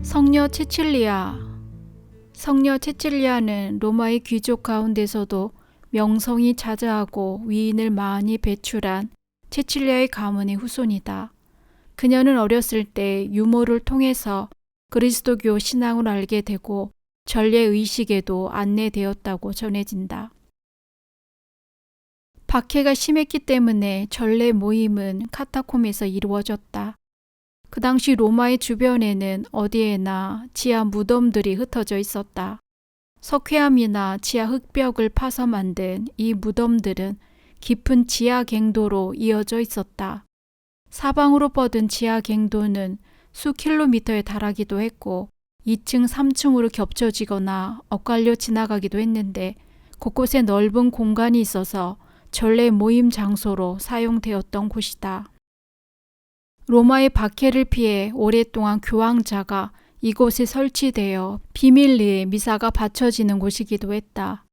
성녀 체칠리아. 성녀 체칠리아는 로마의 귀족 가운데서도 명성이 자자하고 위인을 많이 배출한 체칠리아의 가문의 후손이다. 그녀는 어렸을 때 유모를 통해서 그리스도교 신앙을 알게 되고 전례의식에도 안내되었다고 전해진다. 박해가 심했기 때문에 전례 모임은 카타콤에서 이루어졌다. 그 당시 로마의 주변에는 어디에나 지하 무덤들이 흩어져 있었다. 석회암이나 지하 흙벽을 파서 만든 이 무덤들은 깊은 지하 갱도로 이어져 있었다. 사방으로 뻗은 지하 갱도는 수 킬로미터에 달하기도 했고 2층, 3층으로 겹쳐지거나 엇갈려 지나가기도 했는데 곳곳에 넓은 공간이 있어서 전례 모임 장소로 사용되었던 곳이다. 로마의 박해를 피해 오랫동안 교황자가 이곳에 설치되어 비밀리에 미사가 바쳐지는 곳이기도 했다.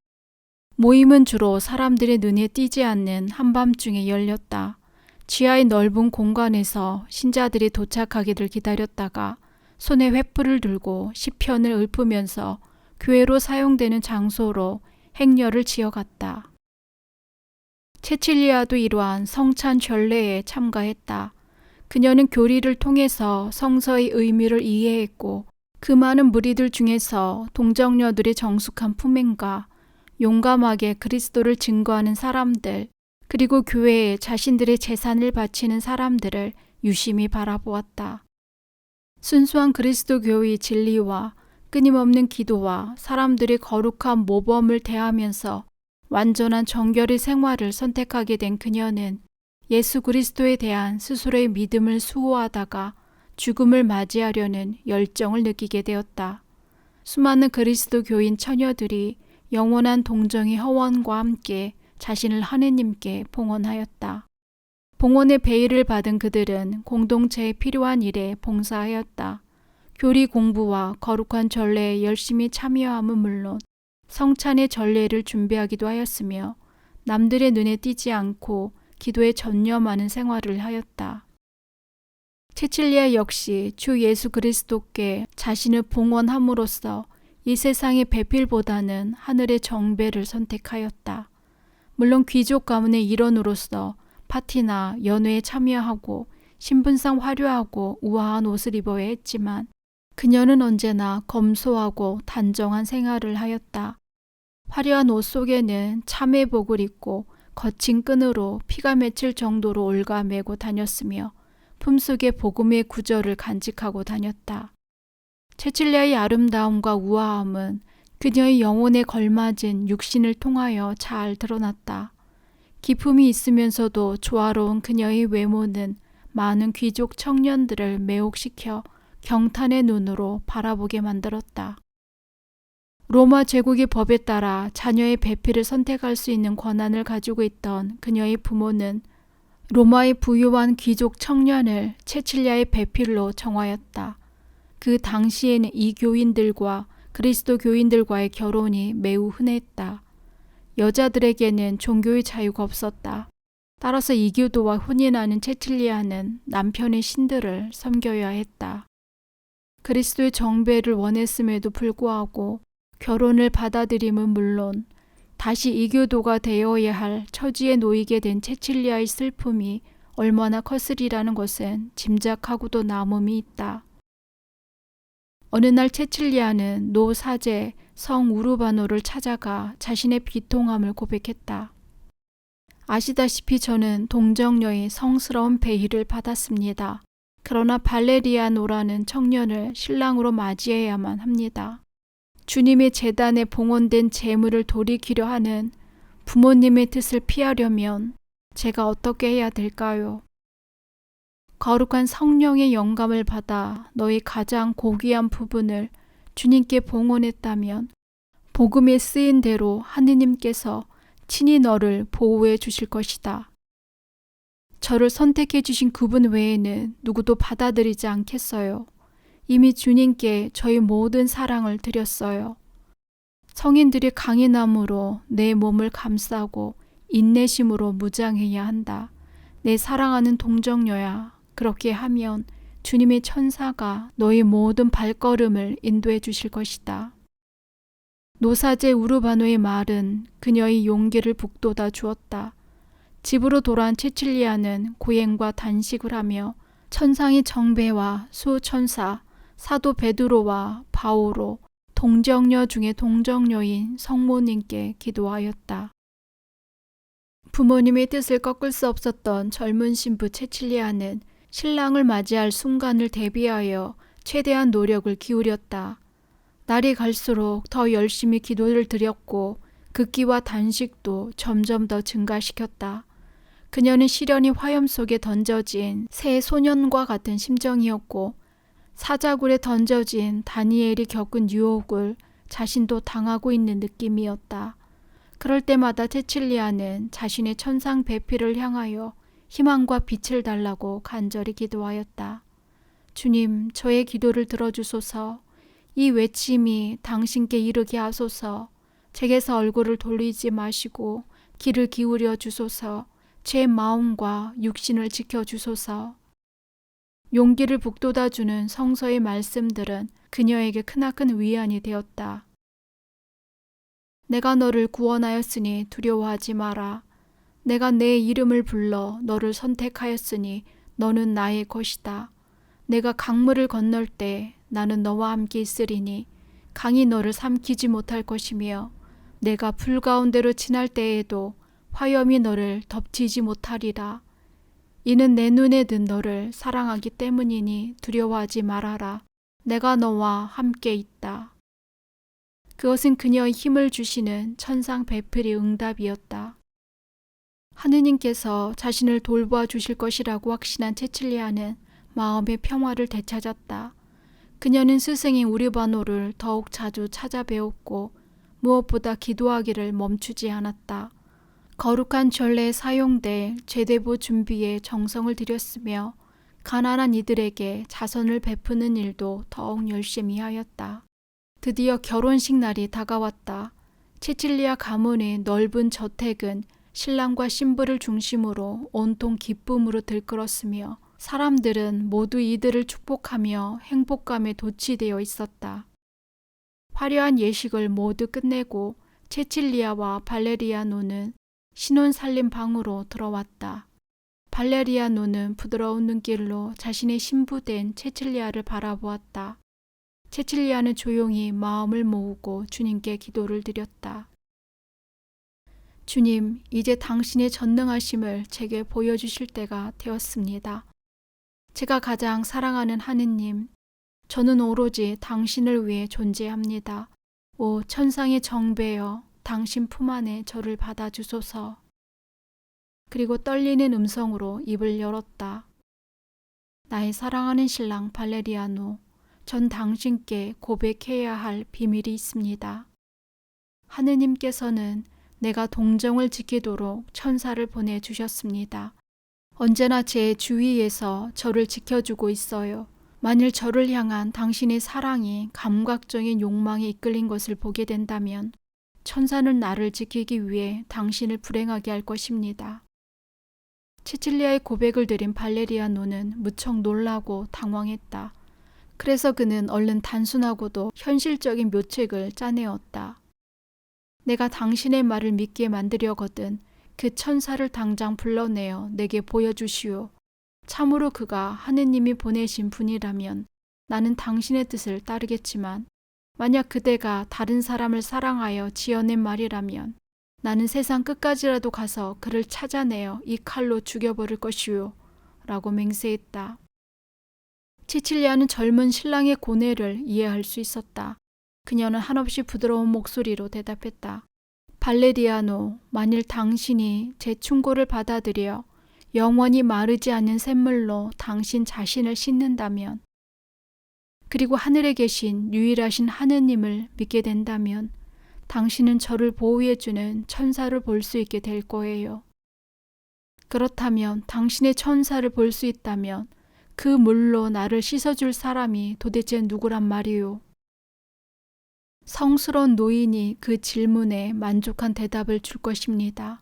모임은 주로 사람들의 눈에 띄지 않는 한밤중에 열렸다. 지하의 넓은 공간에서 신자들이 도착하기를 기다렸다가 손에 횃불을 들고 시편을 읊으면서 교회로 사용되는 장소로 행렬을 지어갔다. 체칠리아도 이러한 성찬 전례에 참가했다. 그녀는 교리를 통해서 성서의 의미를 이해했고 그 많은 무리들 중에서 동정녀들의 정숙한 품행과 용감하게 그리스도를 증거하는 사람들, 그리고 교회에 자신들의 재산을 바치는 사람들을 유심히 바라보았다. 순수한 그리스도교의 진리와 끊임없는 기도와 사람들의 거룩한 모범을 대하면서 완전한 정결의 생활을 선택하게 된 그녀는 예수 그리스도에 대한 스스로의 믿음을 수호하다가 죽음을 맞이하려는 열정을 느끼게 되었다. 수많은 그리스도 교인 처녀들이 영원한 동정의 허원과 함께 자신을 하느님께 봉헌하였다. 봉헌의 베일을 받은 그들은 공동체에 필요한 일에 봉사하였다. 교리 공부와 거룩한 전례에 열심히 참여함은 물론 성찬의 전례를 준비하기도 하였으며 남들의 눈에 띄지 않고 기도에 전념하는 생활을 하였다. 체칠리아 역시 주 예수 그리스도께 자신을 봉헌함으로써 이 세상의 배필보다는 하늘의 정배를 선택하였다. 물론 귀족 가문의 일원으로서 파티나 연회에 참여하고 신분상 화려하고 우아한 옷을 입어야 했지만 그녀는 언제나 검소하고 단정한 생활을 하였다. 화려한 옷 속에는 참회복을 입고 거친 끈으로 피가 맺힐 정도로 올가매고 다녔으며 품속에 복음의 구절을 간직하고 다녔다. 체칠리아의 아름다움과 우아함은 그녀의 영혼에 걸맞은 육신을 통하여 잘 드러났다. 기품이 있으면서도 조화로운 그녀의 외모는 많은 귀족 청년들을 매혹시켜 경탄의 눈으로 바라보게 만들었다. 로마 제국의 법에 따라 자녀의 배필을 선택할 수 있는 권한을 가지고 있던 그녀의 부모는 로마의 부유한 귀족 청년을 체칠리아의 배필로 정하였다. 그 당시에는 이 교인들과 그리스도 교인들과의 결혼이 매우 흔했다. 여자들에게는 종교의 자유가 없었다. 따라서 이교도와 혼인하는 체칠리아는 남편의 신들을 섬겨야 했다. 그리스도의 정배를 원했음에도 불구하고 결혼을 받아들임은 물론 다시 이교도가 되어야 할 처지에 놓이게 된 체칠리아의 슬픔이 얼마나 컸으리라는 것은 짐작하고도 남음이 있다. 어느 날 체칠리아는 노 사제 성 우르바노를 찾아가 자신의 비통함을 고백했다. 아시다시피 저는 동정녀의 성스러운 베일을 받았습니다. 그러나 발레리아노라는 청년을 신랑으로 맞이해야만 합니다. 주님의 제단에 봉헌된 재물을 돌이키려 하는 부모님의 뜻을 피하려면 제가 어떻게 해야 될까요? 거룩한 성령의 영감을 받아 너의 가장 고귀한 부분을 주님께 봉헌했다면 복음에 쓰인 대로 하느님께서 친히 너를 보호해 주실 것이다. 저를 선택해 주신 그분 외에는 누구도 받아들이지 않겠어요. 이미 주님께 저희 모든 사랑을 드렸어요. 성인들이 강인함으로 내 몸을 감싸고 인내심으로 무장해야 한다. 내 사랑하는 동정녀야, 그렇게 하면 주님의 천사가 너의 모든 발걸음을 인도해 주실 것이다. 노사제 우르바노의 말은 그녀의 용기를 북돋아 주었다. 집으로 돌아온 체칠리아는 고행과 단식을 하며 천상의 정배와 수천사, 사도 베드로와 바오로, 동정녀 중에 동정녀인 성모님께 기도하였다. 부모님의 뜻을 꺾을 수 없었던 젊은 신부 체칠리아는 신랑을 맞이할 순간을 대비하여 최대한 노력을 기울였다. 날이 갈수록 더 열심히 기도를 드렸고 극기와 단식도 점점 더 증가시켰다. 그녀는 시련이 화염 속에 던져진 새 소년과 같은 심정이었고 사자굴에 던져진 다니엘이 겪은 유혹을 자신도 당하고 있는 느낌이었다. 그럴 때마다 체칠리아는 자신의 천상 배필을 향하여 희망과 빛을 달라고 간절히 기도하였다. 주님, 저의 기도를 들어주소서. 이 외침이 당신께 이르게 하소서. 제게서 얼굴을 돌리지 마시고 귀를 기울여 주소서. 제 마음과 육신을 지켜주소서. 용기를 북돋아주는 성서의 말씀들은 그녀에게 크나큰 위안이 되었다. 내가 너를 구원하였으니 두려워하지 마라. 내가 내 이름을 불러 너를 선택하였으니 너는 나의 것이다. 내가 강물을 건널 때 나는 너와 함께 있으리니 강이 너를 삼키지 못할 것이며 내가 불 가운데로 지날 때에도 화염이 너를 덮치지 못하리라. 이는 내 눈에 든 너를 사랑하기 때문이니 두려워하지 말아라. 내가 너와 함께 있다. 그것은 그녀의 힘을 주시는 천상 배필의 응답이었다. 하느님께서 자신을 돌보아 주실 것이라고 확신한 체칠리아는 마음의 평화를 되찾았다. 그녀는 스승인 우르바노를 더욱 자주 찾아배웠고 무엇보다 기도하기를 멈추지 않았다. 거룩한 전례에 사용될 제대보 준비에 정성을 들였으며 가난한 이들에게 자선을 베푸는 일도 더욱 열심히 하였다. 드디어 결혼식 날이 다가왔다. 체칠리아 가문의 넓은 저택은 신랑과 신부를 중심으로 온통 기쁨으로 들끓었으며 사람들은 모두 이들을 축복하며 행복감에 도취되어 있었다. 화려한 예식을 모두 끝내고 체칠리아와 발레리아노는 신혼 살림 방으로 들어왔다. 발레리아노는 부드러운 눈길로 자신의 신부된 체칠리아를 바라보았다. 체칠리아는 조용히 마음을 모으고 주님께 기도를 드렸다. 주님, 이제 당신의 전능하심을 제게 보여주실 때가 되었습니다. 제가 가장 사랑하는 하느님, 저는 오로지 당신을 위해 존재합니다. 오 천상의 정배여, 당신 품 안에 저를 받아주소서. 그리고 떨리는 음성으로 입을 열었다. 나의 사랑하는 신랑 발레리아노, 전 당신께 고백해야 할 비밀이 있습니다. 하느님께서는 내가 동정을 지키도록 천사를 보내주셨습니다. 언제나 제 주위에서 저를 지켜주고 있어요. 만일 저를 향한 당신의 사랑이 감각적인 욕망에 이끌린 것을 보게 된다면 천사는 나를 지키기 위해 당신을 불행하게 할 것입니다. 체칠리아의 고백을 들은 발레리아노는 무척 놀라고 당황했다. 그래서 그는 얼른 단순하고도 현실적인 묘책을 짜내었다. 내가 당신의 말을 믿게 만들려거든 그 천사를 당장 불러내어 내게 보여주시오. 참으로 그가 하느님이 보내신 분이라면 나는 당신의 뜻을 따르겠지만 만약 그대가 다른 사람을 사랑하여 지어낸 말이라면 나는 세상 끝까지라도 가서 그를 찾아내어 이 칼로 죽여버릴 것이오. 라고 맹세했다. 체칠리아는 젊은 신랑의 고뇌를 이해할 수 있었다. 그녀는 한없이 부드러운 목소리로 대답했다. 발레리아노, 만일 당신이 제 충고를 받아들여 영원히 마르지 않는 샘물로 당신 자신을 씻는다면, 그리고 하늘에 계신 유일하신 하느님을 믿게 된다면 당신은 저를 보호해주는 천사를 볼 수 있게 될 거예요. 그렇다면 당신의 천사를 볼 수 있다면 그 물로 나를 씻어줄 사람이 도대체 누구란 말이오? 성스러운 노인이 그 질문에 만족한 대답을 줄 것입니다.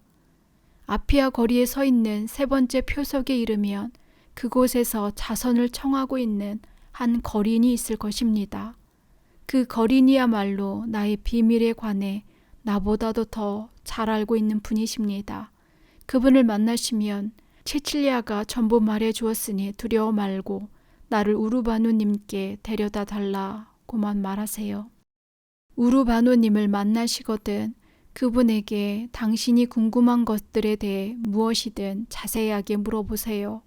아피아 거리에 서 있는 세 번째 표석에 이르면 그곳에서 자선을 청하고 있는 한 거린이 있을 것입니다. 그 거린이야말로 나의 비밀에 관해 나보다도 더 잘 알고 있는 분이십니다. 그분을 만나시면 체칠리아가 전부 말해 주었으니 두려워 말고 나를 우르바누님께 데려다 달라고만 말하세요. 우르바누님을 만나시거든 그분에게 당신이 궁금한 것들에 대해 무엇이든 자세하게 물어보세요.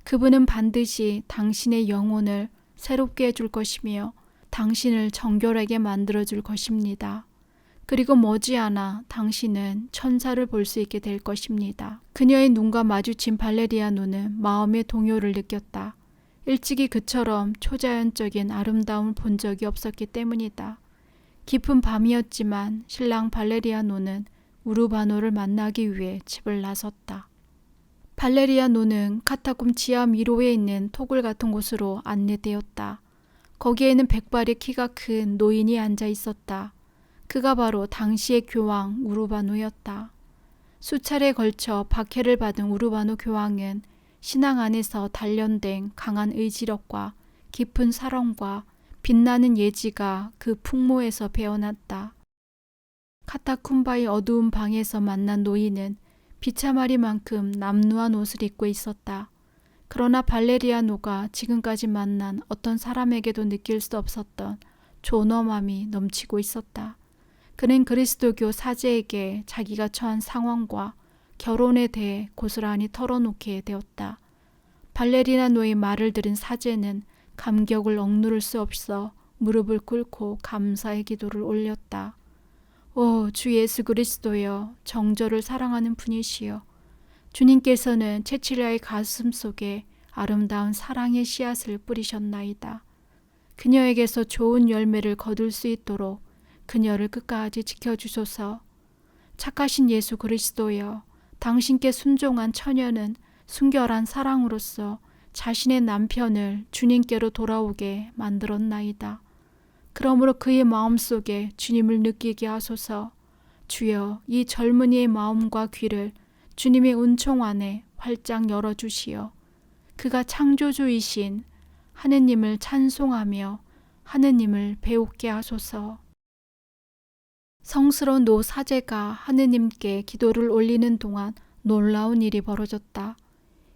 그분은 반드시 당신의 영혼을 새롭게 해줄 것이며 당신을 정결하게 만들어줄 것입니다. 그리고 머지않아 당신은 천사를 볼 수 있게 될 것입니다. 그녀의 눈과 마주친 발레리아노는 마음의 동요를 느꼈다. 일찍이 그처럼 초자연적인 아름다움을 본 적이 없었기 때문이다. 깊은 밤이었지만 신랑 발레리아노는 우르바노를 만나기 위해 집을 나섰다. 발레리아노는 카타콤 지하 미로에 있는 토굴 같은 곳으로 안내되었다. 거기에는 백발의 키가 큰 노인이 앉아 있었다. 그가 바로 당시의 교황 우르바노였다. 수차례에 걸쳐 박해를 받은 우르바노 교황은 신앙 안에서 단련된 강한 의지력과 깊은 사랑과 빛나는 예지가 그 풍모에서 배어났다. 카타콤바의 어두운 방에서 만난 노인은 비참하리만큼 남루한 옷을 입고 있었다. 그러나 발레리아노가 지금까지 만난 어떤 사람에게도 느낄 수 없었던 존엄함이 넘치고 있었다. 그는 그리스도교 사제에게 자기가 처한 상황과 결혼에 대해 고스란히 털어놓게 되었다. 발레리아노의 말을 들은 사제는 감격을 억누를 수 없어 무릎을 꿇고 감사의 기도를 올렸다. 오, 주 예수 그리스도여, 정저를 사랑하는 분이시여. 주님께서는 체칠리아의 가슴 속에 아름다운 사랑의 씨앗을 뿌리셨나이다. 그녀에게서 좋은 열매를 거둘 수 있도록 그녀를 끝까지 지켜주소서. 착하신 예수 그리스도여, 당신께 순종한 처녀는 순결한 사랑으로서 자신의 남편을 주님께로 돌아오게 만들었나이다. 그러므로 그의 마음속에 주님을 느끼게 하소서. 주여, 이 젊은이의 마음과 귀를 주님의 은총 안에 활짝 열어주시어 그가 창조주이신 하느님을 찬송하며 하느님을 배우게 하소서. 성스러운 노 사제가 하느님께 기도를 올리는 동안 놀라운 일이 벌어졌다.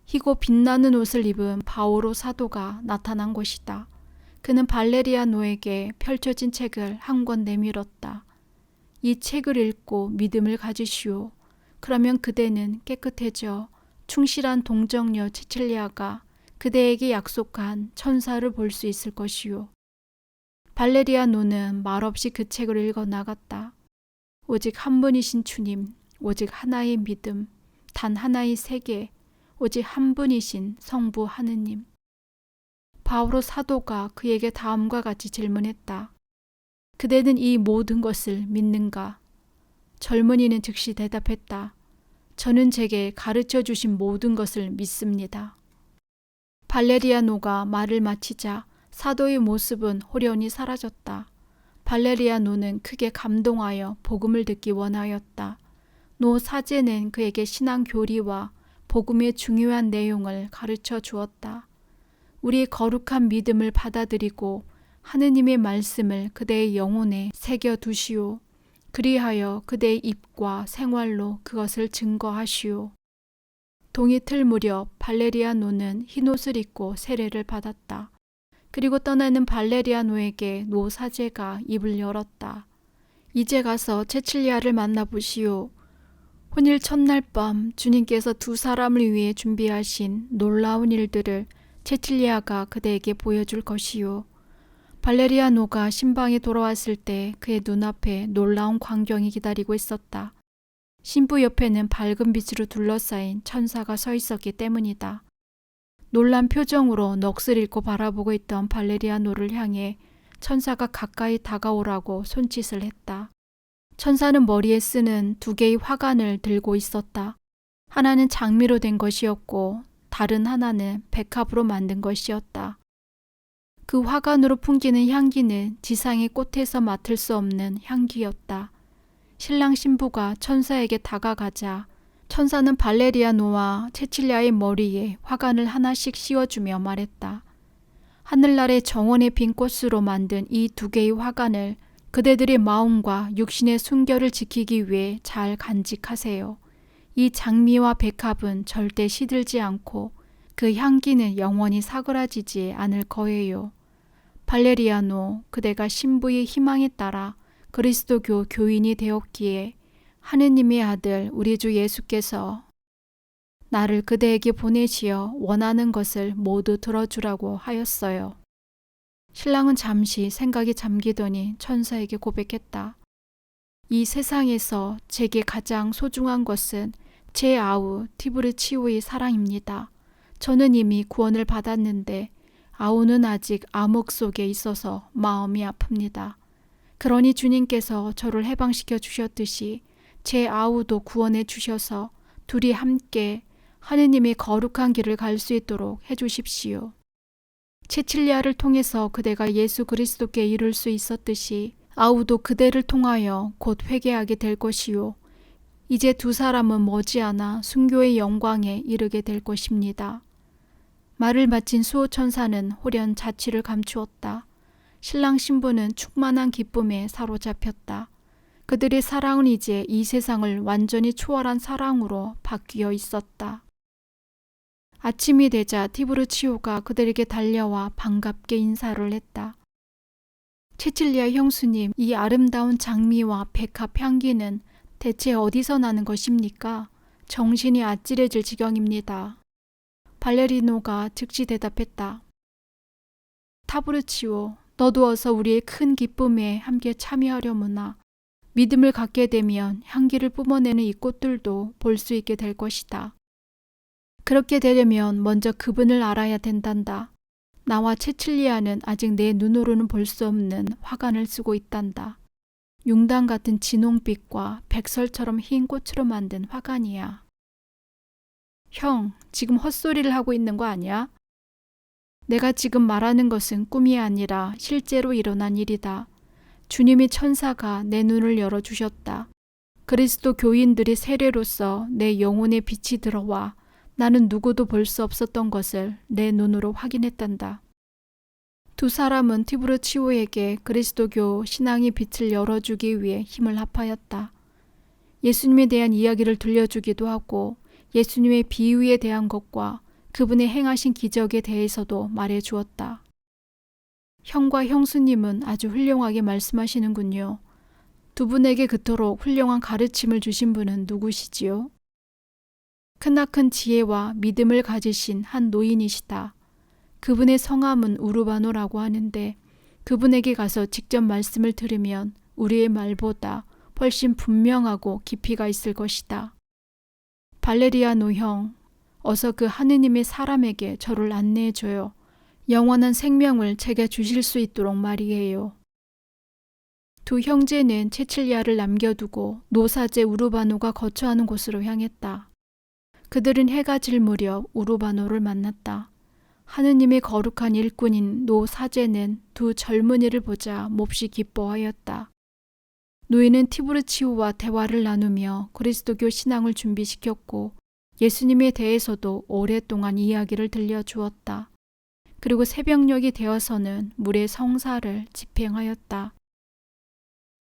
희고 빛나는 옷을 입은 바오로 사도가 나타난 것이다. 그는 발레리아노에게 펼쳐진 책을 한 권 내밀었다. 이 책을 읽고 믿음을 가지시오. 그러면 그대는 깨끗해져 충실한 동정녀 체칠리아가 그대에게 약속한 천사를 볼 수 있을 것이오. 발레리아노는 말없이 그 책을 읽어 나갔다. 오직 한 분이신 주님, 오직 하나의 믿음, 단 하나의 세계, 오직 한 분이신 성부 하느님. 바오로 사도가 그에게 다음과 같이 질문했다. 그대는 이 모든 것을 믿는가? 젊은이는 즉시 대답했다. 저는 제게 가르쳐 주신 모든 것을 믿습니다. 발레리아노가 말을 마치자 사도의 모습은 호련히 사라졌다. 발레리아노는 크게 감동하여 복음을 듣기 원하였다. 노 사제는 그에게 신앙 교리와 복음의 중요한 내용을 가르쳐 주었다. 우리의 거룩한 믿음을 받아들이고 하느님의 말씀을 그대의 영혼에 새겨 두시오. 그리하여 그대의 입과 생활로 그것을 증거하시오. 동이 틀 무렵 발레리아노는 흰옷을 입고 세례를 받았다. 그리고 떠나는 발레리아노에게 노 사제가 입을 열었다. 이제 가서 체칠리아를 만나보시오. 혼일 첫날 밤 주님께서 두 사람을 위해 준비하신 놀라운 일들을 체칠리아가 그대에게 보여줄 것이요. 발레리아노가 신방에 돌아왔을 때 그의 눈앞에 놀라운 광경이 기다리고 있었다. 신부 옆에는 밝은 빛으로 둘러싸인 천사가 서 있었기 때문이다. 놀란 표정으로 넋을 잃고 바라보고 있던 발레리아노를 향해 천사가 가까이 다가오라고 손짓을 했다. 천사는 머리에 쓰는 두 개의 화관을 들고 있었다. 하나는 장미로 된 것이었고 다른 하나는 백합으로 만든 것이었다. 그 화관으로 풍기는 향기는 지상의 꽃에서 맡을 수 없는 향기였다. 신랑 신부가 천사에게 다가가자 천사는 발레리아노와 체칠리아의 머리에 화관을 하나씩 씌워주며 말했다. 하늘나라의 정원의 빈 꽃으로 만든 이 두 개의 화관을 그대들의 마음과 육신의 순결을 지키기 위해 잘 간직하세요. 이 장미와 백합은 절대 시들지 않고 그 향기는 영원히 사그라지지 않을 거예요. 발레리아노, 그대가 신부의 희망에 따라 그리스도교 교인이 되었기에 하느님의 아들 우리 주 예수께서 나를 그대에게 보내시어 원하는 것을 모두 들어주라고 하였어요. 신랑은 잠시 생각에 잠기더니 천사에게 고백했다. 이 세상에서 제게 가장 소중한 것은 제 아우 티브르치오의 사랑입니다. 저는 이미 구원을 받았는데 아우는 아직 암흑 속에 있어서 마음이 아픕니다. 그러니 주님께서 저를 해방시켜 주셨듯이 제 아우도 구원해 주셔서 둘이 함께 하느님의 거룩한 길을 갈 수 있도록 해주십시오. 체칠리아를 통해서 그대가 예수 그리스도께 이룰 수 있었듯이 아우도 그대를 통하여 곧 회개하게 될 것이요. 이제 두 사람은 머지않아 순교의 영광에 이르게 될 것입니다. 말을 마친 수호천사는 홀연 자취를 감추었다. 신랑 신부는 충만한 기쁨에 사로잡혔다. 그들의 사랑은 이제 이 세상을 완전히 초월한 사랑으로 바뀌어 있었다. 아침이 되자 티브르치오가 그들에게 달려와 반갑게 인사를 했다. 체칠리아 형수님, 이 아름다운 장미와 백합 향기는 대체 어디서 나는 것입니까? 정신이 아찔해질 지경입니다. 발레리노가 즉시 대답했다. 타브르치오, 너도 어서 우리의 큰 기쁨에 함께 참여하려무나. 믿음을 갖게 되면 향기를 뿜어내는 이 꽃들도 볼 수 있게 될 것이다. 그렇게 되려면 먼저 그분을 알아야 된단다. 나와 체칠리아는 아직 내 눈으로는 볼 수 없는 화관을 쓰고 있단다. 융단 같은 진홍빛과 백설처럼 흰 꽃으로 만든 화관이야. 형, 지금 헛소리를 하고 있는 거 아니야? 내가 지금 말하는 것은 꿈이 아니라 실제로 일어난 일이다. 주님의 천사가 내 눈을 열어주셨다. 그리스도 교인들의 세례로서 내 영혼의 빛이 들어와 나는 누구도 볼 수 없었던 것을 내 눈으로 확인했단다. 두 사람은 티브르치오에게 그리스도교 신앙의 빛을 열어주기 위해 힘을 합하였다. 예수님에 대한 이야기를 들려주기도 하고 예수님의 비유에 대한 것과 그분의 행하신 기적에 대해서도 말해주었다. 형과 형수님은 아주 훌륭하게 말씀하시는군요. 두 분에게 그토록 훌륭한 가르침을 주신 분은 누구시지요? 크나큰 지혜와 믿음을 가지신 한 노인이시다. 그분의 성함은 우르바노라고 하는데 그분에게 가서 직접 말씀을 들으면 우리의 말보다 훨씬 분명하고 깊이가 있을 것이다. 발레리아노 형, 어서 그 하느님의 사람에게 저를 안내해줘요. 영원한 생명을 제게 주실 수 있도록 말이에요. 두 형제는 체칠리아를 남겨두고 노사제 우르바노가 거처하는 곳으로 향했다. 그들은 해가 질 무렵 우르바노를 만났다. 하느님의 거룩한 일꾼인 노사제는 두 젊은이를 보자 몹시 기뻐하였다. 노인은 티브르치오와 대화를 나누며 그리스도교 신앙을 준비시켰고 예수님에 대해서도 오랫동안 이야기를 들려주었다. 그리고 새벽녘이 되어서는 물의 성사를 집행하였다.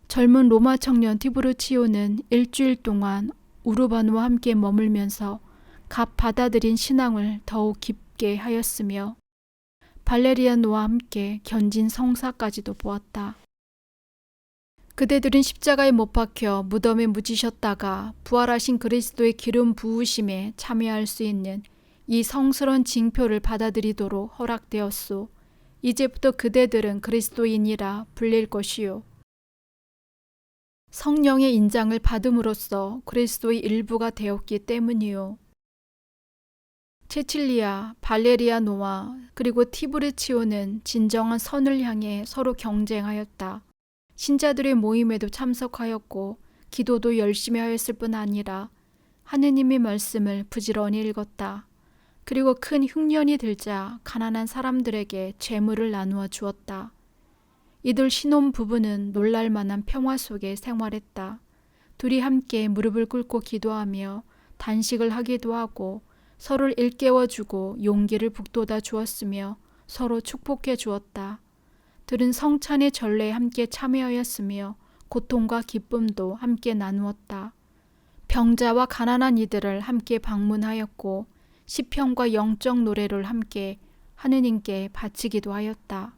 젊은 로마 청년 티브르치오는 일주일 동안 우르바노와 함께 머물면서 값 받아들인 신앙을 더욱 깊게 하였으며 발레리아노와 함께 견진 성사까지도 보았다. 그대들은 십자가에 못 박혀 무덤에 묻히셨다가 부활하신 그리스도의 기름 부으심에 참여할 수 있는 이 성스러운 징표를 받아들이도록 허락되었소. 이제부터 그대들은 그리스도인이라 불릴 것이요. 성령의 인장을 받음으로써 그리스도의 일부가 되었기 때문이요. 체칠리아, 발레리아노와 그리고 티브르치오는 진정한 선을 향해 서로 경쟁하였다. 신자들의 모임에도 참석하였고 기도도 열심히 하였을 뿐 아니라 하느님의 말씀을 부지런히 읽었다. 그리고 큰 흉년이 들자 가난한 사람들에게 재물을 나누어 주었다. 이들 신혼 부부는 놀랄만한 평화 속에 생활했다. 둘이 함께 무릎을 꿇고 기도하며 단식을 하기도 하고 서로를 일깨워주고 용기를 북돋아 주었으며 서로 축복해 주었다. 들은 성찬의 전례에 함께 참여하였으며 고통과 기쁨도 함께 나누었다. 병자와 가난한 이들을 함께 방문하였고 시편과 영적 노래를 함께 하느님께 바치기도 하였다.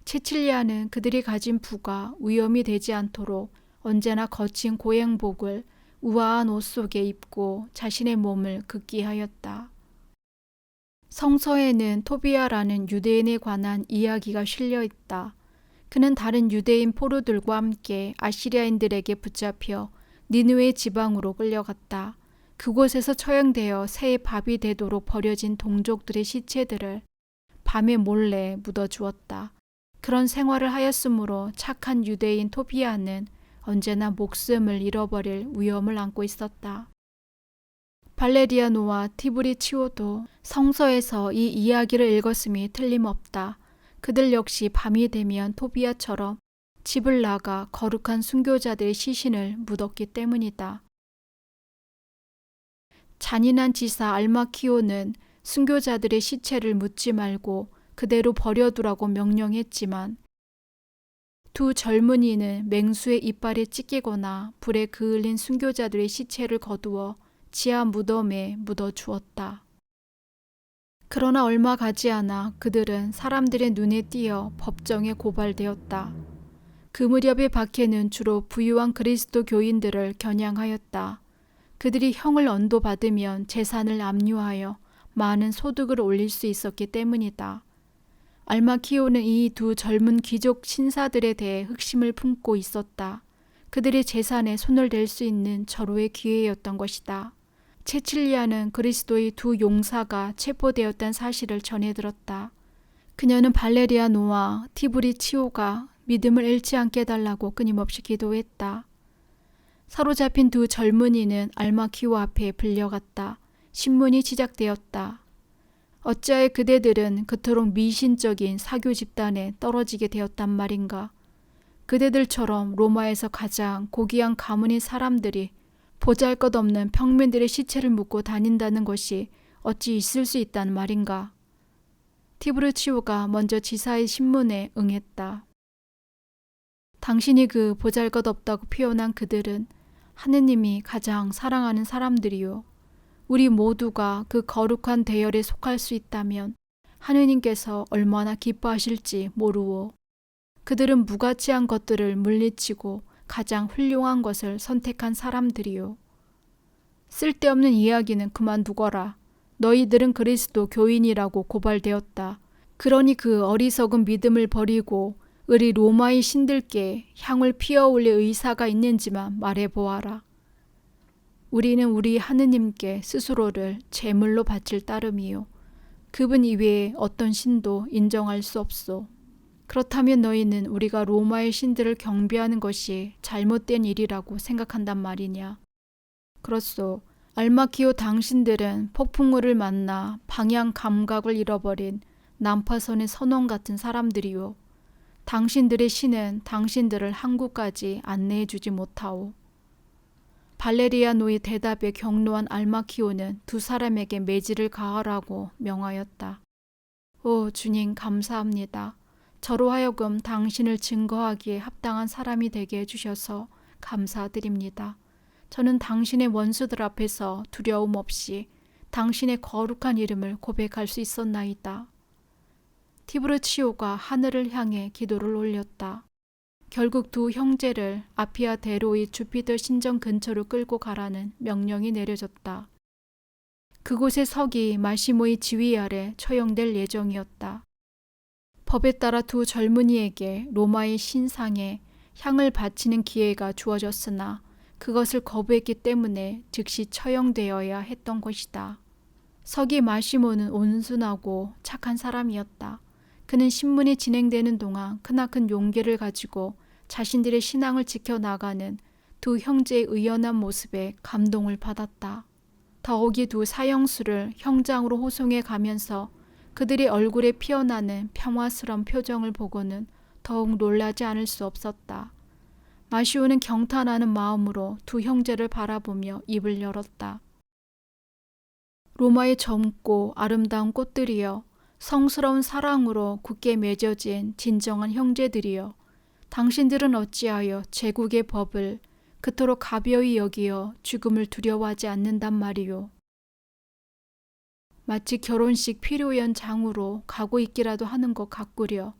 체칠리아는 그들이 가진 부가 위험이 되지 않도록 언제나 거친 고행복을 우아한 옷 속에 입고 자신의 몸을 극기하였다. 성서에는 토비아라는 유대인에 관한 이야기가 실려 있다. 그는 다른 유대인 포로들과 함께 아시리아인들에게 붙잡혀 니느웨 지방으로 끌려갔다. 그곳에서 처형되어 새의 밥이 되도록 버려진 동족들의 시체들을 밤에 몰래 묻어주었다. 그런 생활을 하였으므로 착한 유대인 토비아는 언제나 목숨을 잃어버릴 위험을 안고 있었다. 발레리아노와 티브리치오도 성서에서 이 이야기를 읽었음이 틀림없다. 그들 역시 밤이 되면 토비아처럼 집을 나가 거룩한 순교자들의 시신을 묻었기 때문이다. 잔인한 지사 알마키오는 순교자들의 시체를 묻지 말고 그대로 버려두라고 명령했지만 두 젊은이는 맹수의 이빨에 찢기거나 불에 그을린 순교자들의 시체를 거두어 지하 무덤에 묻어주었다. 그러나 얼마 가지 않아 그들은 사람들의 눈에 띄어 법정에 고발되었다. 그 무렵의 박해는 주로 부유한 그리스도 교인들을 겨냥하였다. 그들이 형을 언도받으면 재산을 압류하여 많은 소득을 올릴 수 있었기 때문이다. 알마키오는 이 두 젊은 귀족 신사들에 대해 흑심을 품고 있었다. 그들의 재산에 손을 댈 수 있는 절호의 기회였던 것이다. 체칠리아는 그리스도의 두 용사가 체포되었다는 사실을 전해 들었다. 그녀는 발레리아노와 티브리치오가 믿음을 잃지 않게 해달라고 끊임없이 기도했다. 사로잡힌 두 젊은이는 알마키오 앞에 불려갔다. 신문이 시작되었다. 어찌하여 그대들은 그토록 미신적인 사교 집단에 떨어지게 되었단 말인가. 그대들처럼 로마에서 가장 고귀한 가문인 사람들이 보잘것없는 평민들의 시체를 묻고 다닌다는 것이 어찌 있을 수 있단 말인가. 티브르치오가 먼저 지사의 신문에 응했다. 당신이 그 보잘것없다고 표현한 그들은 하느님이 가장 사랑하는 사람들이요. 우리 모두가 그 거룩한 대열에 속할 수 있다면 하느님께서 얼마나 기뻐하실지 모르오. 그들은 무가치한 것들을 물리치고 가장 훌륭한 것을 선택한 사람들이요. 쓸데없는 이야기는 그만두거라. 너희들은 그리스도 교인이라고 고발되었다. 그러니 그 어리석은 믿음을 버리고 우리 로마의 신들께 향을 피어올릴 의사가 있는지만 말해보아라. 우리는 우리 하느님께 스스로를 제물로 바칠 따름이요. 그분 이외에 어떤 신도 인정할 수 없소. 그렇다면 너희는 우리가 로마의 신들을 경배하는 것이 잘못된 일이라고 생각한단 말이냐. 그렇소. 알마키오 당신들은 폭풍우를 만나 방향 감각을 잃어버린 난파선의 선원 같은 사람들이요. 당신들의 신은 당신들을 항구까지 안내해주지 못하오. 발레리아노의 대답에 경로한 알마키오는 두 사람에게 매질을 가하라고 명하였다. 오 주님 감사합니다. 저로 하여금 당신을 증거하기에 합당한 사람이 되게 해주셔서 감사드립니다. 저는 당신의 원수들 앞에서 두려움 없이 당신의 거룩한 이름을 고백할 수 있었나이다. 티브르치오가 하늘을 향해 기도를 올렸다. 결국 두 형제를 아피아 대로의 주피터 신전 근처로 끌고 가라는 명령이 내려졌다. 그곳의 석이 마시모의 지휘 아래 처형될 예정이었다. 법에 따라 두 젊은이에게 로마의 신상에 향을 바치는 기회가 주어졌으나 그것을 거부했기 때문에 즉시 처형되어야 했던 것이다. 서기 마시모는 온순하고 착한 사람이었다. 그는 신문이 진행되는 동안 크나큰 용기를 가지고 자신들의 신앙을 지켜나가는 두 형제의 의연한 모습에 감동을 받았다. 더욱이 두 사형수를 형장으로 호송해 가면서 그들의 얼굴에 피어나는 평화스러운 표정을 보고는 더욱 놀라지 않을 수 없었다. 마시오는 경탄하는 마음으로 두 형제를 바라보며 입을 열었다. 로마의 젊고 아름다운 꽃들이여, 성스러운 사랑으로 굳게 맺어진 진정한 형제들이여, 당신들은 어찌하여 제국의 법을 그토록 가벼이 여기어 죽음을 두려워하지 않는단 말이요. 마치 결혼식 필요연 장으로 가고 있기라도 하는 것 같구려.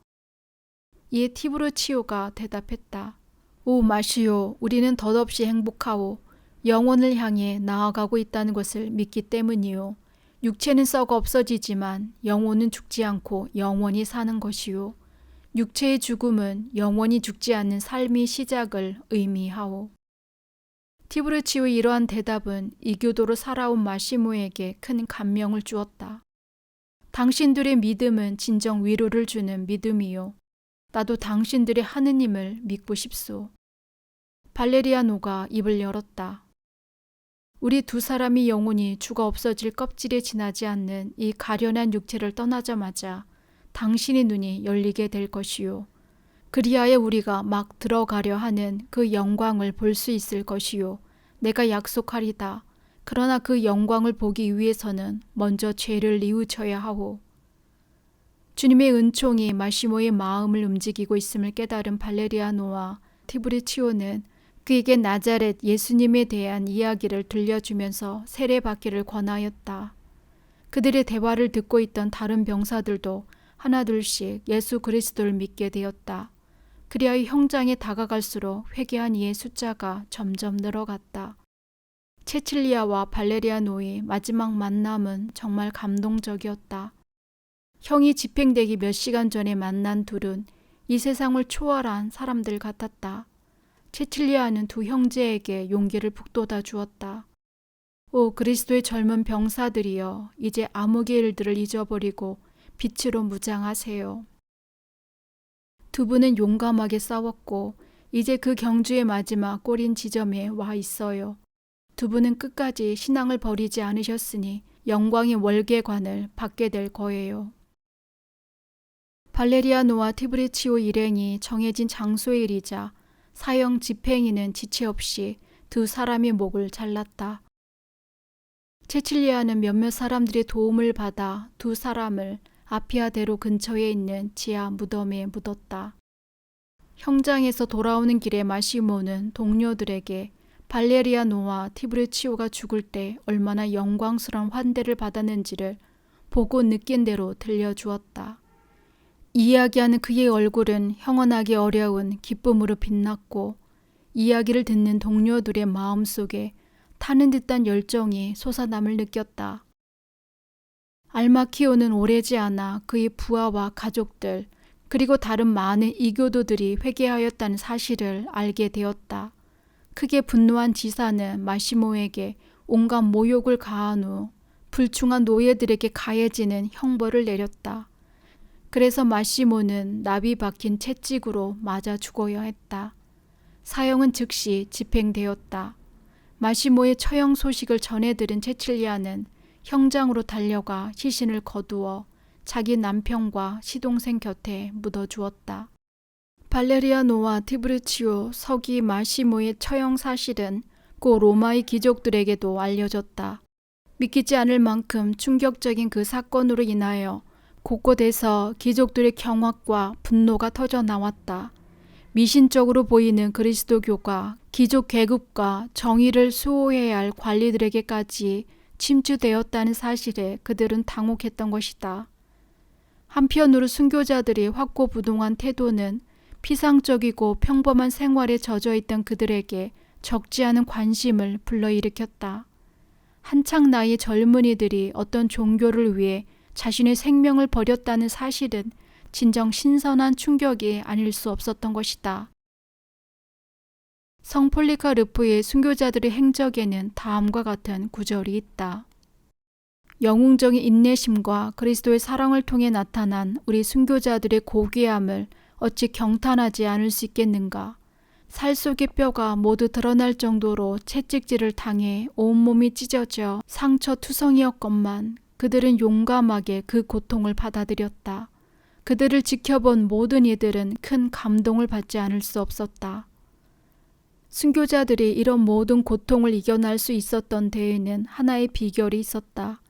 이에 티브르치오가 대답했다. 오 마시오, 우리는 덧없이 행복하오. 영혼을 향해 나아가고 있다는 것을 믿기 때문이요. 육체는 썩어 없어지지만 영혼은 죽지 않고 영원히 사는 것이요. 육체의 죽음은 영원히 죽지 않는 삶의 시작을 의미하오. 티브르치오의 이러한 대답은 이교도로 살아온 마시모에게 큰 감명을 주었다. 당신들의 믿음은 진정 위로를 주는 믿음이요. 나도 당신들의 하느님을 믿고 싶소. 발레리아노가 입을 열었다. 우리 두 사람이 영혼이 죽어 없어질 껍질에 지나지 않는 이 가련한 육체를 떠나자마자 당신의 눈이 열리게 될 것이요. 그리하여 우리가 막 들어가려 하는 그 영광을 볼 수 있을 것이요. 내가 약속하리다. 그러나 그 영광을 보기 위해서는 먼저 죄를 뉘우쳐야 하오. 주님의 은총이 마시모의 마음을 움직이고 있음을 깨달은 발레리아노와 티브리치오는 그에게 나자렛 예수님에 대한 이야기를 들려주면서 세례받기를 권하였다. 그들의 대화를 듣고 있던 다른 병사들도 하나둘씩 예수 그리스도를 믿게 되었다. 그리하여 형장에 다가갈수록 회개한 이의 숫자가 점점 늘어갔다. 체칠리아와 발레리아노의 마지막 만남은 정말 감동적이었다. 형이 집행되기 몇 시간 전에 만난 둘은 이 세상을 초월한 사람들 같았다. 체칠리아는 두 형제에게 용기를 북돋아 주었다. 오 그리스도의 젊은 병사들이여, 이제 암흑의 일들을 잊어버리고 빛으로 무장하세요. 두 분은 용감하게 싸웠고 이제 그 경주의 마지막 꼬린 지점에 와 있어요. 두 분은 끝까지 신앙을 버리지 않으셨으니 영광의 월계관을 받게 될 거예요. 발레리아노와 티브리치오 일행이 정해진 장소에 이르자 사형 집행인은 지체 없이 두 사람의 목을 잘랐다. 체칠리아는 몇몇 사람들의 도움을 받아 두 사람을 아피아대로 근처에 있는 지하 무덤에 묻었다. 형장에서 돌아오는 길에 마시모는 동료들에게 발레리아노와 티브리치오가 죽을 때 얼마나 영광스러운 환대를 받았는지를 보고 느낀 대로 들려주었다. 이야기하는 그의 얼굴은 형언하기 어려운 기쁨으로 빛났고 이야기를 듣는 동료들의 마음속에 타는 듯한 열정이 솟아남을 느꼈다. 알마키오는 오래지 않아 그의 부하와 가족들 그리고 다른 많은 이교도들이 회개하였다는 사실을 알게 되었다. 크게 분노한 지사는 마시모에게 온갖 모욕을 가한 후 불충한 노예들에게 가해지는 형벌을 내렸다. 그래서 마시모는 나비 박힌 채찍으로 맞아 죽어야 했다. 사형은 즉시 집행되었다. 마시모의 처형 소식을 전해들은 체칠리아는 형장으로 달려가 시신을 거두어 자기 남편과 시동생 곁에 묻어주었다. 발레리아노와 티브리치오 서기 마시모의 처형 사실은 고 로마의 귀족들에게도 알려졌다. 믿기지 않을 만큼 충격적인 그 사건으로 인하여 곳곳에서 귀족들의 경악과 분노가 터져 나왔다. 미신적으로 보이는 그리스도교가 귀족 계급과 정의를 수호해야 할 관리들에게까지 침투되었다는 사실에 그들은 당혹했던 것이다. 한편으로 순교자들의 확고부동한 태도는 피상적이고 평범한 생활에 젖어있던 그들에게 적지 않은 관심을 불러일으켰다. 한창 나이의 젊은이들이 어떤 종교를 위해 자신의 생명을 버렸다는 사실은 진정 신선한 충격이 아닐 수 없었던 것이다. 성 폴리카르프의 순교자들의 행적에는 다음과 같은 구절이 있다. 영웅적인 인내심과 그리스도의 사랑을 통해 나타난 우리 순교자들의 고귀함을 어찌 경탄하지 않을 수 있겠는가. 살 속의 뼈가 모두 드러날 정도로 채찍질을 당해 온몸이 찢어져 상처투성이었건만 그들은 용감하게 그 고통을 받아들였다. 그들을 지켜본 모든 이들은 큰 감동을 받지 않을 수 없었다. 순교자들이 이런 모든 고통을 이겨낼 수 있었던 데에는 하나의 비결이 있었다.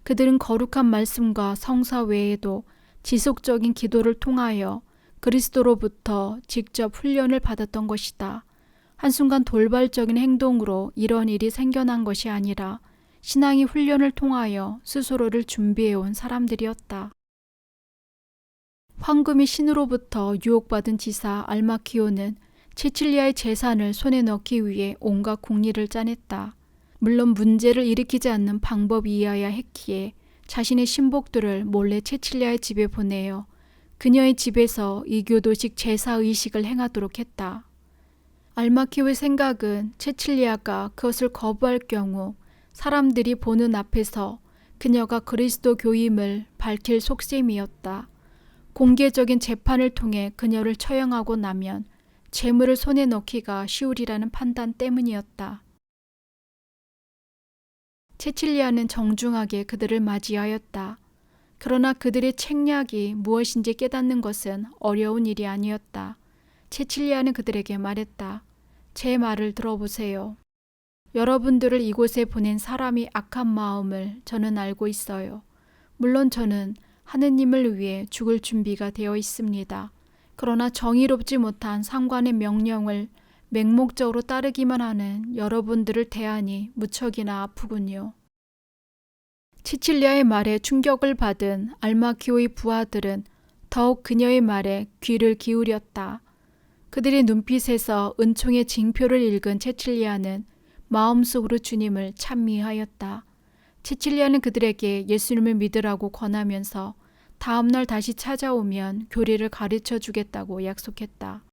그들은 거룩한 말씀과 성사 외에도 지속적인 기도를 통하여 그리스도로부터 직접 훈련을 받았던 것이다. 한순간 돌발적인 행동으로 이런 일이 생겨난 것이 아니라 신앙의 훈련을 통하여 스스로를 준비해온 사람들이었다. 황금이 신으로부터 유혹받은 지사 알마키오는 체칠리아의 재산을 손에 넣기 위해 온갖 궁리를 짜냈다. 물론 문제를 일으키지 않는 방법이어야 했기에 자신의 신복들을 몰래 체칠리아의 집에 보내어 그녀의 집에서 이교도식 제사의식을 행하도록 했다. 알마키오의 생각은 체칠리아가 그것을 거부할 경우 사람들이 보는 앞에서 그녀가 그리스도 교임을 밝힐 속셈이었다. 공개적인 재판을 통해 그녀를 처형하고 나면 재물을 손에 넣기가 쉬우리라는 판단 때문이었다. 체칠리아는 정중하게 그들을 맞이하였다. 그러나 그들의 책략이 무엇인지 깨닫는 것은 어려운 일이 아니었다. 체칠리아는 그들에게 말했다. 제 말을 들어보세요. 여러분들을 이곳에 보낸 사람이 악한 마음을 저는 알고 있어요. 물론 저는 하느님을 위해 죽을 준비가 되어 있습니다. 그러나 정의롭지 못한 상관의 명령을 맹목적으로 따르기만 하는 여러분들을 대하니 무척이나 아프군요. 치칠리아의 말에 충격을 받은 알마키오의 부하들은 더욱 그녀의 말에 귀를 기울였다. 그들의 눈빛에서 은총의 징표를 읽은 체칠리아는 마음속으로 주님을 찬미하였다. 체칠리아는 그들에게 예수님을 믿으라고 권하면서 다음날 다시 찾아오면 교리를 가르쳐 주겠다고 약속했다.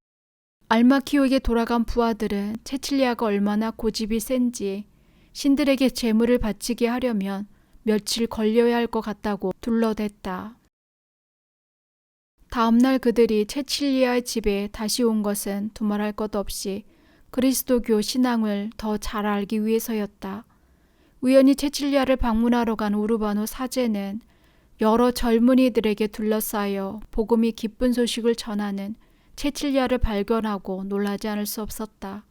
알마키오에게 돌아간 부하들은 체칠리아가 얼마나 고집이 센지 신들에게 제물을 바치게 하려면 며칠 걸려야 할 것 같다고 둘러댔다. 다음날 그들이 체칠리아의 집에 다시 온 것은 두말할 것 없이 그리스도교 신앙을 더 잘 알기 위해서였다. 우연히 체칠리아를 방문하러 간 우르바노 사제는 여러 젊은이들에게 둘러싸여 복음이 기쁜 소식을 전하는 체칠리아를 발견하고 놀라지 않을 수 없었다.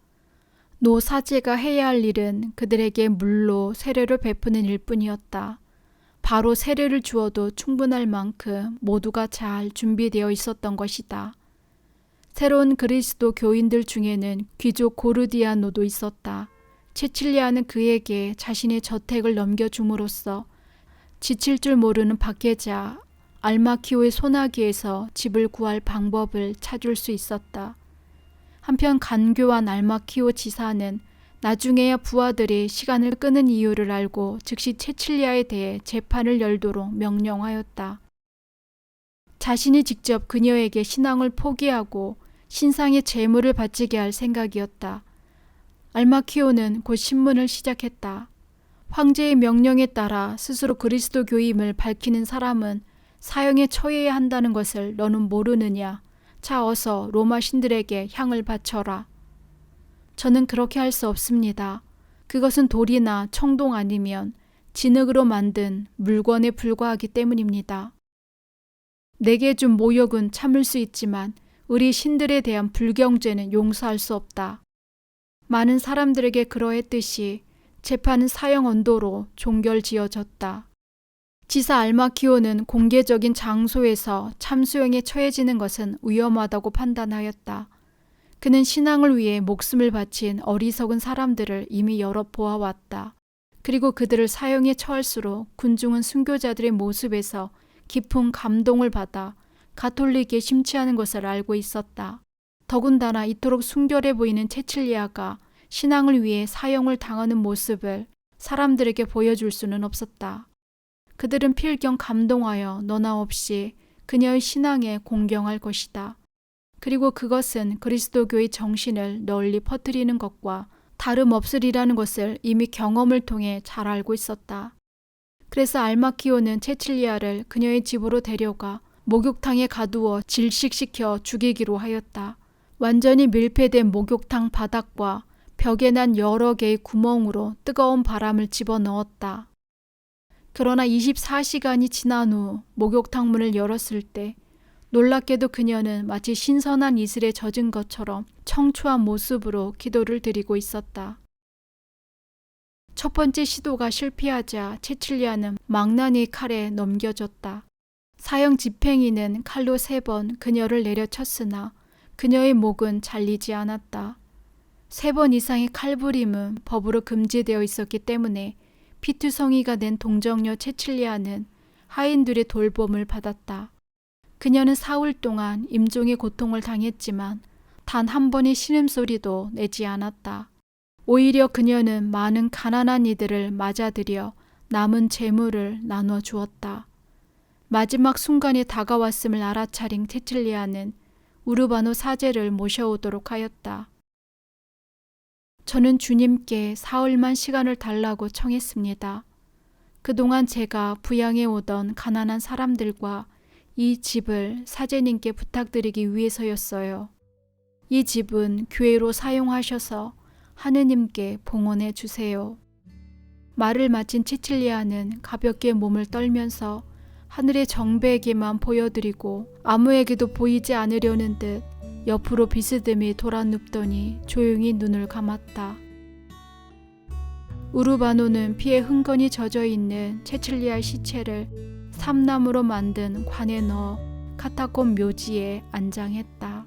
노 사제가 해야 할 일은 그들에게 물로 세례를 베푸는 일뿐이었다. 바로 세례를 주어도 충분할 만큼 모두가 잘 준비되어 있었던 것이다. 새로운 그리스도 교인들 중에는 귀족 고르디아노도 있었다. 체칠리아는 그에게 자신의 저택을 넘겨줌으로써 지칠 줄 모르는 박해자 알마키오의 소나기에서 집을 구할 방법을 찾을 수 있었다. 한편 간교한 알마키오 지사는 나중에야 부하들이 시간을 끄는 이유를 알고 즉시 체칠리아에 대해 재판을 열도록 명령하였다. 자신이 직접 그녀에게 신앙을 포기하고 신상의 제물을 바치게 할 생각이었다. 알마키오는 곧 신문을 시작했다. 황제의 명령에 따라 스스로 그리스도 교임을 밝히는 사람은 사형에 처해야 한다는 것을 너는 모르느냐? 자, 어서 로마 신들에게 향을 바쳐라. 저는 그렇게 할 수 없습니다. 그것은 돌이나 청동 아니면 진흙으로 만든 물건에 불과하기 때문입니다. 내게 준 모욕은 참을 수 있지만 우리 신들에 대한 불경죄는 용서할 수 없다. 많은 사람들에게 그러했듯이 재판은 사형 언도로 종결지어졌다. 지사 알마키오는 공개적인 장소에서 참수형에 처해지는 것은 위험하다고 판단하였다. 그는 신앙을 위해 목숨을 바친 어리석은 사람들을 이미 여러 보아왔다. 그리고 그들을 사형에 처할수록 군중은 순교자들의 모습에서 깊은 감동을 받아 가톨릭에 심취하는 것을 알고 있었다. 더군다나 이토록 순결해 보이는 체칠리아가 신앙을 위해 사형을 당하는 모습을 사람들에게 보여줄 수는 없었다. 그들은 필경 감동하여 너나 없이 그녀의 신앙에 공경할 것이다. 그리고 그것은 그리스도교의 정신을 널리 퍼뜨리는 것과 다름없으리라는 것을 이미 경험을 통해 잘 알고 있었다. 그래서 알마키오는 체칠리아를 그녀의 집으로 데려가 목욕탕에 가두어 질식시켜 죽이기로 하였다. 완전히 밀폐된 목욕탕 바닥과 벽에 난 여러 개의 구멍으로 뜨거운 바람을 집어넣었다. 그러나 24시간이 지난 후 목욕탕 문을 열었을 때 놀랍게도 그녀는 마치 신선한 이슬에 젖은 것처럼 청초한 모습으로 기도를 드리고 있었다. 첫 번째 시도가 실패하자 체칠리아는 망나니 칼에 넘겨졌다. 사형 집행이는 칼로 3번 그녀를 내려쳤으나 그녀의 목은 잘리지 않았다. 3번 이상의 칼부림은 법으로 금지되어 있었기 때문에 피투성이가 된 동정녀 체칠리아는 하인들의 돌봄을 받았다. 그녀는 사흘 동안 임종의 고통을 당했지만 단 한 번의 신음소리도 내지 않았다. 오히려 그녀는 많은 가난한 이들을 맞아들여 남은 재물을 나눠 주었다. 마지막 순간이 다가왔음을 알아차린 체칠리아는 우르바노 사제를 모셔오도록 하였다. 저는 주님께 사흘만 시간을 달라고 청했습니다. 그동안 제가 부양해 오던 가난한 사람들과 이 집을 사제님께 부탁드리기 위해서였어요. 이 집은 교회로 사용하셔서 하느님께 봉헌해 주세요. 말을 마친 체칠리아는 가볍게 몸을 떨면서 하늘의 정배에게만 보여드리고 아무에게도 보이지 않으려는 듯 옆으로 비스듬히 돌아 눕더니 조용히 눈을 감았다. 우르바노는 피에 흥건히 젖어 있는 체칠리아의 시체를 삼나무로 만든 관에 넣어 카타콤 묘지에 안장했다.